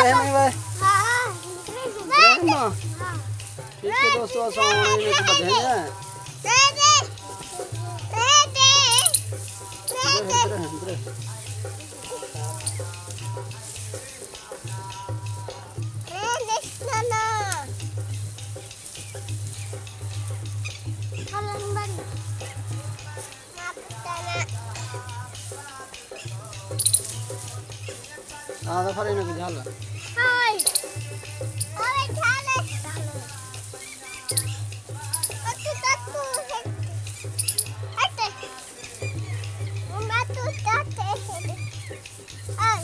इब्राहिम है भाई इब्राहिम ना ठीक है दोस्तों असां इन्हें को बधाई हैं हाँ तो फिर इन्हें को झाल हाय अरे झाल अति तत्तू है अते मैं तो ताते है आई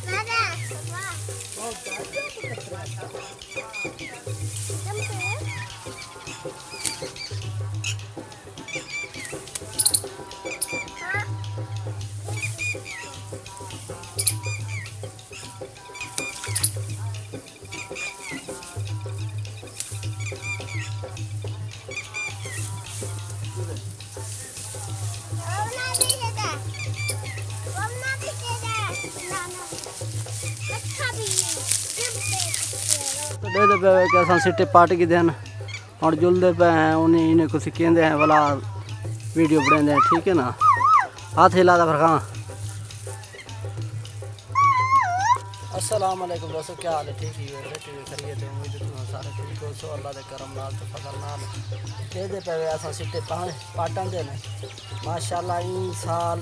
दादा वाह ओ दे दे पे कि असां सिट्टे पाट की देन और जुलदे पे हैं उन्हें इन्हें कुछ कहते हैं वाला वीडियो बनाते हैं ठीक है ना हाथ हिला था फरखां अस्सलाम वालेकुम दोस्तों क्या हाल है ठीक ही है बैठे हुए खरीद है उम्मीद है सारे ठीक हो सो अल्लाह दे करम नाल ते फजल नाल दे दे पे असां सिट्टे पाटन दे ने माशाल्लाह इन साल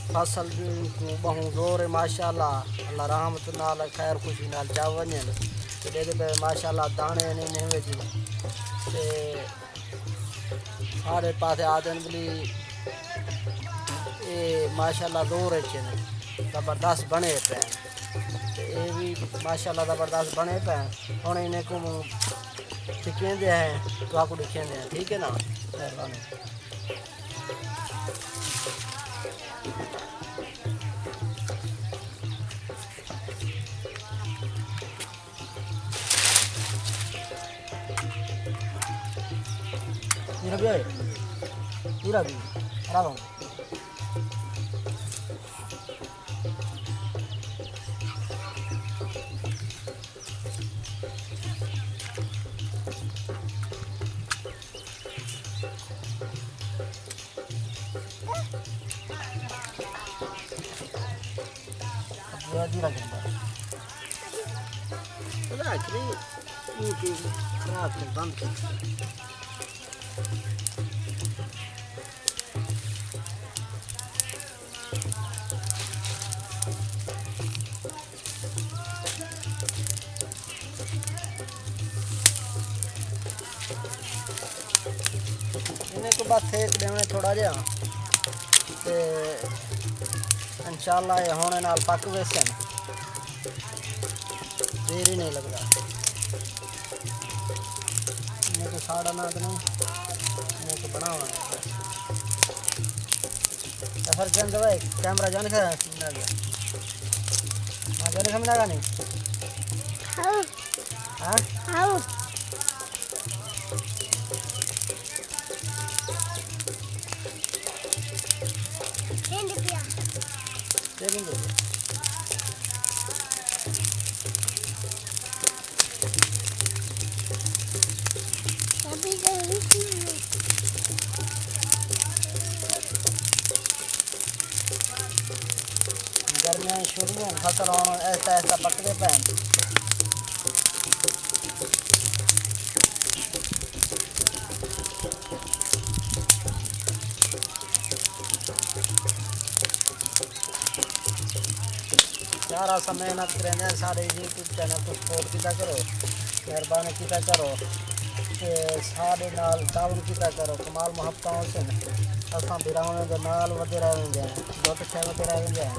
फसल को बहु जोर है माशाल्लाह अल्लाह रहमत नाल खैर खुशी नाल जा वने ते दे दे माशाल्लाह दाने ने ने वेजी ते सारे पासे आदन बली ए माशाल्लाह जोर है जबरदस्त बने पे ये भी माशाल्लाह जबरदस्त बने पे हुन इन्हें को दिखेंदे हैं तो आपको दिखेंदे हैं ठीक है ना मेहरबानी पूरा भी आराम धीरा खराब बंद इन्हें को बस सेक देने थोड़ा जहा इंशाल्लाह ये होने नाल पक वैसे देर ही नहीं लगता इन्हें को साड़ा ना तो नहीं इन्हें को बनाना सफर के अंदर भाई कैमरा जाने का ना गया मां जाने का मिला नहीं हाँ हाँ देखेंगे गर्मियाँ शुरू हैं फसल ऐसा ऐसा पकड़े पैन सारा सा मेहनत करें सारे यूट्यूब चैनल को सपोर्ट किया करो मेहरबानी किया करो कि सारे नाल ताउन किया करो कमाल मुहब्बतों से असां बिरावने के नाल वधे रहेंगे दुट छे वधे रहेंगे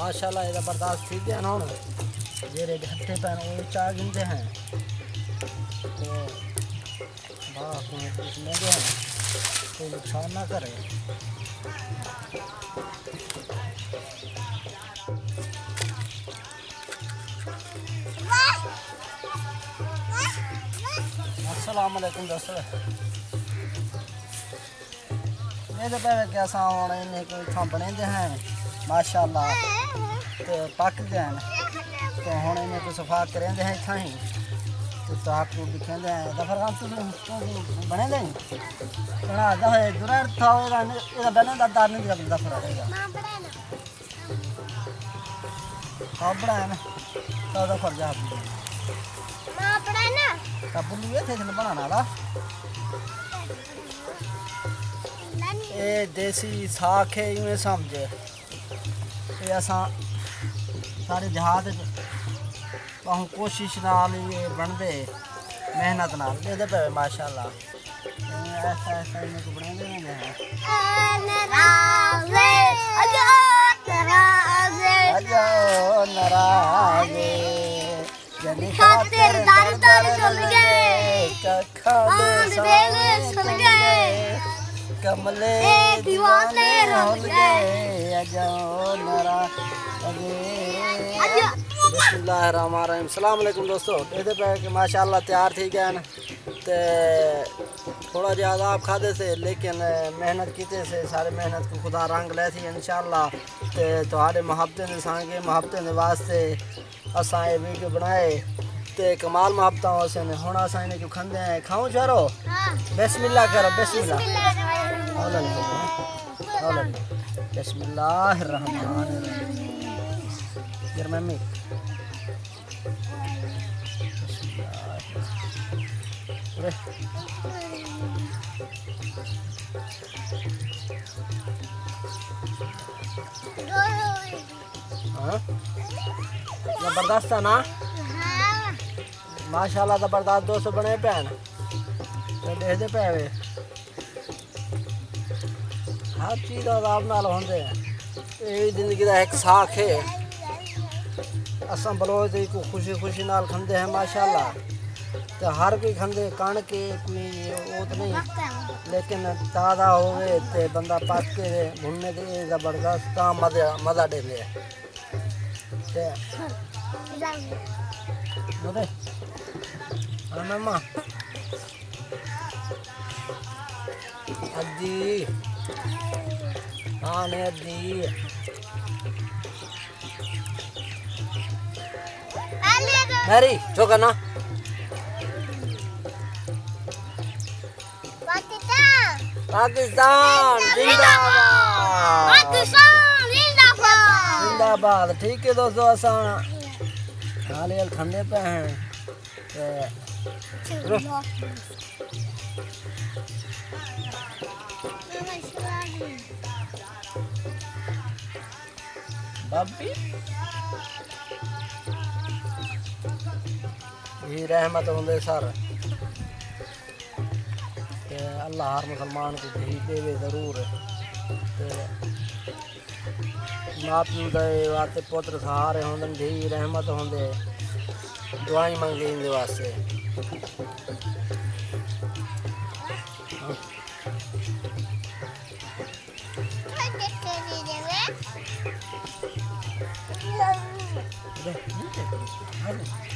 माशाल्लाह ये बर्दाश्त ठीक है ना हुण जेरे हथे पैन वो चाह गिनते हैं तो बात में कुछ लेंगे हैं कोई नुकसान ना करे। अस्सलाम वालेकुम दोस्तों ये तो पहले क्या सामान इन्हें कोई थां बने दे हैं माशाल्लाह तो पक गए तो हुण इन्हें कोई सफा करेंदे हैं इत्थां ही तो साहब को दिखेंदे हैं दफर काम तो बने दे बना दा है दुरार था ये बने दा दार नहीं दिया दफर आएगा हां बड़ा है ना तो दफर जा मां बड़ा है ना तब लिए थे बनाना ला ये देसी साख है इवें समझे ये असा सारे देहात बहुत कोशिश नाल ये बनते मेहनत नाल ये पे माशाल्लाह ऐसा ऐसा इन्हें को बना देंगे हैं नाराज़े जनी खातिर दर दर चल गए सुन गए कमले दीवाने रह गए अजो नाराज़े। बिस्मिल्लाहिर्रहमानिर्रहीम अस्सलाम वालेकुम दोस्तों ये पे कि माशाल्लाह तैयार थी गए ते थोड़ा ज़्यादा आप खाते थे लेकिन मेहनत कीते से सारे मेहनत को खुदा रंग ले थी इंशाल्लाह ते तुहाडे मोहब्बतें दे संगे मोहब्बतें दे वास्ते असां ये वीडियो बनाए ते कमाल मोहब्बतां होसे ने हुण असां इन्हें को खंदे हैं खाऊं चारो बिस्मिल्लाह करो बिस्मिल्लाह बिस्मिल्लाहिर्रहमानिर्रहीम यार मम्मी जबरदस्त है ना माशाल्लाह जबरदस्त 200 बने पैन देखते पे हर चीज़ आराम नाल होंदे यही जिंदगी का एक साख है असम बलोच को खुशी खुशी नाल खंदे हैं माशाल्लाह तो हर कोई खंदे कण के कोई वो तो नहीं लेकिन ताज़ा होवे ते बंदा पक के भुनने दे जबरदस्त का मज़ा देंदे ते बोले हाँ मम्मा अद्दी हाँ ने अद्दी मेरी जो करना पाकिस्तान जिंदाबाद ठीक है दोस्तों असा खाली खंडे पे हैं बाबी ये रहमत होंदे सर अल्लाह हर मुसलमान को धी देवे ज़रूर माँ प्यू दे वास्ते पुत्र सहारे होंदे धी रहमत होंदे दुआई मंगी इंदे वास्ते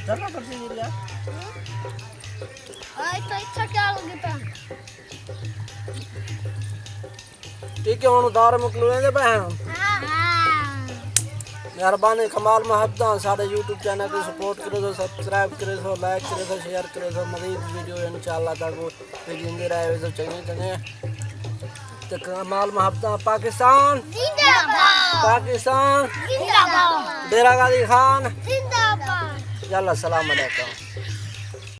चलना पड़ती है यार तो इच्छा क्या होगी पैन ठीक है हुण दार मुकलूए दे पैन मेहरबानी कमाल मोहब्बतां साडे यूट्यूब चैनल को सपोर्ट करे तो सब्सक्राइब करे तो लाइक करे तो शेयर करे तो मज़ीद वीडियो इंशाल्लाह तक जिंदे रहे तो चंगे तो कमाल मोहब्बतां पाकिस्तान जिंदाबाद पाकिस्तान जिंदाबाद डेरा गाजी खान जिंदाबाद। यल्ला अस्सलाम वालेकुम।